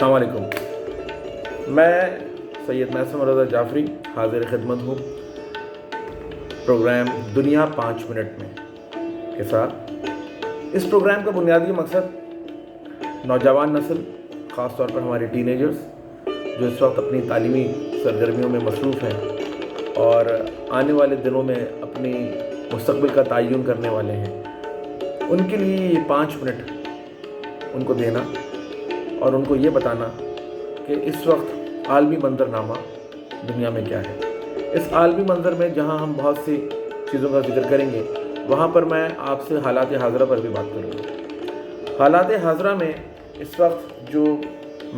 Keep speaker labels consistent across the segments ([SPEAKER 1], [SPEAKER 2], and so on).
[SPEAKER 1] अस्सलाम वालेकुम। मैं सैयद मैसम रज़ा जाफ़री हाज़िर खिदमत हूँ प्रोग्राम दुनिया 5 मिनट में के साथ। इस प्रोग्राम का बुनियादी मकसद नौजवान नस्ल, ख़ास तौर पर हमारे टीनेजर्स जो इस वक्त अपनी तालीमी सरगर्मियों में मसरूफ़ हैं और आने वाले दिनों में अपनी मुस्तक़बिल का तयन करने वाले हैं, उनके लिए ये 5 मिनट उनको देना और उनको ये बताना कि इस वक्त आलमी मंजरनामा दुनिया में क्या है। इस आलमी मंजर में जहाँ हम बहुत सी चीज़ों का जिक्र करेंगे, वहाँ पर मैं आपसे हालात हाज़रा पर भी बात करूँगा। हालात हाज़रा में इस वक्त जो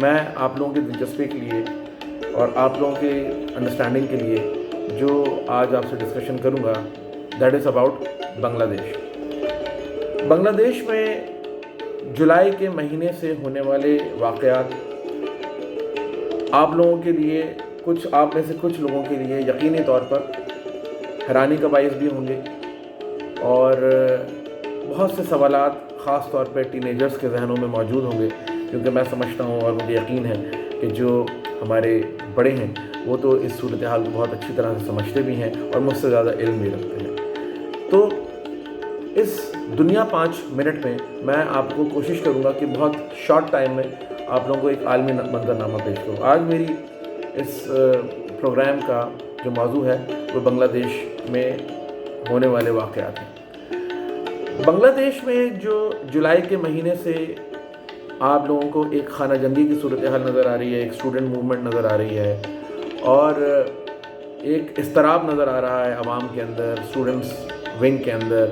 [SPEAKER 1] मैं आप लोगों की दिलचस्पी के लिए और आप लोगों के अंडरस्टैंडिंग के लिए जो आज आपसे डिस्कशन करूँगा, that is about Bangladesh. Bangladesh में जुलाई के महीने से होने वाले वाक़यात आप लोगों के लिए, आप में से कुछ लोगों के लिए यकीनी तौर पर हैरानी का बायस भी होंगे और बहुत से सवालात ख़ास तौर पर टीनेजर्स के जहनों में मौजूद होंगे, क्योंकि मैं समझता हूँ और मुझे यकीन है कि जो हमारे बड़े हैं वो तो इस सूरत हाल को बहुत अच्छी तरह से समझते भी हैं और मुझसे ज़्यादा इल्म भी रखते हैं। तो इस दुनिया 5 मिनट में मैं आपको कोशिश करूंगा कि बहुत शॉर्ट टाइम में आप लोगों को एक आलमी मंजरनामा पेश करूँ। आज मेरी इस प्रोग्राम का जो मौजू है वो बांग्लादेश में होने वाले वाक़यात हैं। बांग्लादेश में जो जुलाई के महीने से आप लोगों को एक खाना जंगी की सूरत हाल नज़र आ रही है, एक स्टूडेंट मूवमेंट नज़र आ रही है और एक इस्तराब नज़र आ रहा है आवाम के अंदर, स्टूडेंट्स विंग के अंदर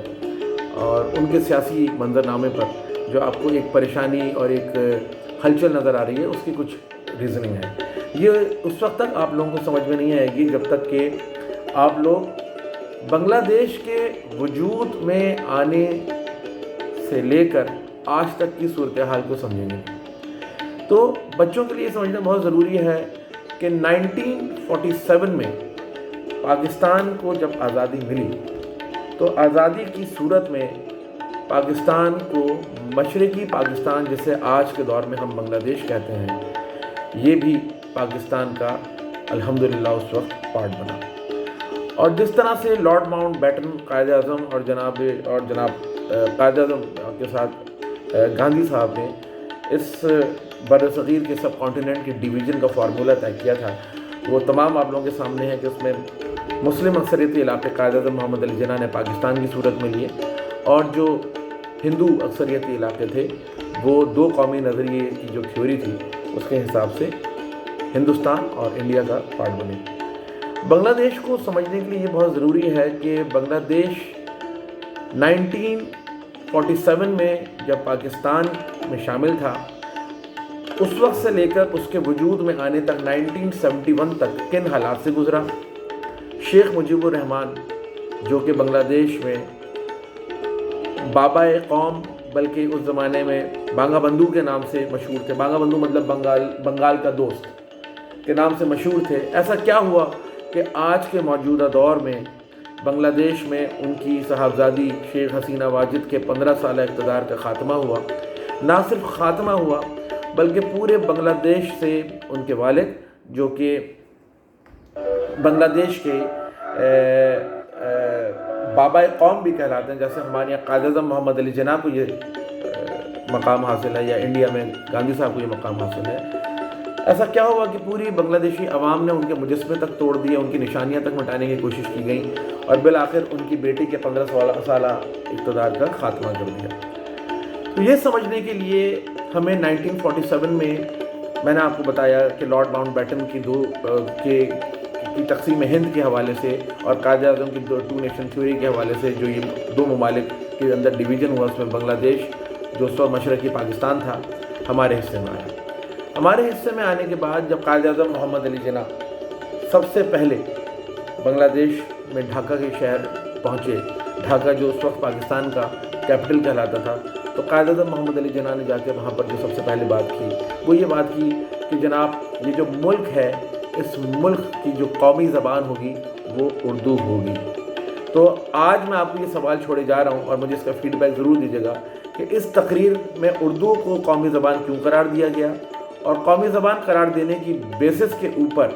[SPEAKER 1] और उनके सियासी मंजरनामे पर जो आपको एक परेशानी और एक हलचल नज़र आ रही है, उसकी कुछ रीज़निंग है। ये उस वक्त तक आप लोगों को समझ में नहीं आएगी जब तक कि आप लोग बांग्लादेश के वजूद में आने से लेकर आज तक की सूरत हाल को समझेंगे। तो बच्चों के लिए समझना बहुत ज़रूरी है कि 1947 में पाकिस्तान को जब आज़ादी मिली तो आज़ादी की सूरत में पाकिस्तान को मशरक़ी पाकिस्तान, जिसे आज के दौर में हम बांग्लादेश कहते हैं, ये भी पाकिस्तान का अल्हम्दुलिल्लाह उस वक्त पार्ट बना। और जिस तरह से लॉर्ड माउंट बैटन कायद-ए-आज़म और जनाब कायद-ए-आज़म के साथ गांधी साहब ने इस बर्र-ए-सग़ीर के सब कॉन्टिनेंट के डिवीज़न का फार्मूला तय किया था, वो तमाम आप लोगों के सामने है कि उसमें मुस्लिम अक्सरियती इलाके कायद-ए-आज़म मोहम्मद अली जिन्ना ने पाकिस्तान की सूरत में लिए और जो हिंदू अक्सरियती इलाके थे वो 2 कौमी नज़रिए की जो थ्योरी थी उसके हिसाब से हिंदुस्तान और इंडिया का पार्ट बने। बांग्लादेश को समझने के लिए ये बहुत ज़रूरी है कि बांग्लादेश 1947 में जब पाकिस्तान में शामिल था, उस वक्त से लेकर उसके वजूद में आने तक 1971 तक किन हालात से गुज़रा। शेख मुजीबुर रहमान जो कि बांग्लादेश में बाबाए कौम, बल्कि उस ज़माने में बांगा बंधु के नाम से मशहूर थे, बांगा बंधु मतलब बंगाल का दोस्त के नाम से मशहूर थे। ऐसा क्या हुआ कि आज के मौजूदा दौर में बांग्लादेश में उनकी साहबजादी शेख हसीना वाजिद के 15 साल इक़्तिदार का ख़ात्मा हुआ। ना सिर्फ ख़ात्मा हुआ बल्कि पूरे बांग्लादेश से उनके वालिद जो कि बांग्लादेश के बाबाए कौम भी कहलाते हैं, जैसे हमारे यहाँ कायद-ए-आज़म मोहम्मद अली जिन्ना को ये मकाम हासिल है या इंडिया में गांधी साहब को ये मकाम हासिल है। ऐसा क्या हुआ कि पूरी बांग्लादेशी अवाम ने उनके मुजस्मे तक तोड़ दिए, उनकी निशानियाँ तक मिटाने की कोशिश की गई और बिलाखिर उनकी बेटी के 15 साल इक़्तिदार का ख़ात्मा कर दिया। तो ये समझने के लिए हमें 1947 में मैंने आपको बताया कि लॉर्ड माउंट बैटन की तक़सीम हिंद के हवाले से और कायद-ए-आज़म की 2 नेशन थ्योरी के हवाले से जो ये 2 ममालिक के अंदर डिवीज़न हुआ, उसमें बांग्लादेश जो उस वक्त मशरक़ी पाकिस्तान था हमारे हिस्से में आया। हमारे हिस्से में आने के बाद जब कायद-ए-आज़म मोहम्मद अली जिन्ना सबसे पहले बांग्लादेश में ढाका के शहर पहुँचे, ढाका जो उस वक्त पाकिस्तान का कैपिटल कहलाता था, तो कायद-ए-आज़म मोहम्मद अली जिन्ना ने जाकर वहाँ पर जो सबसे पहले बात की वो ये बात की कि जनाब ये जो मुल्क है, इस मुल्क की जो कौमी ज़बान होगी वो उर्दू होगी। तो आज मैं आपको ये सवाल छोड़े जा रहा हूँ और मुझे इसका फीडबैक ज़रूर दीजिएगा कि इस तकरीर में उर्दू को कौमी ज़बान क्यों करार दिया गया اور قومی زبان قرار دینے کی بیسس کے اوپر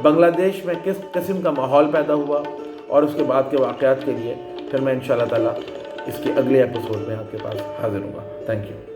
[SPEAKER 1] بنگلہ دیش میں کس قسم کا ماحول پیدا ہوا اور اس کے بعد کے واقعات کے لیے پھر میں انشاءاللہ تعالیٰ اس کے اگلے ایپیسوڈ میں آپ کے پاس حاضر ہوں گا. Thank you.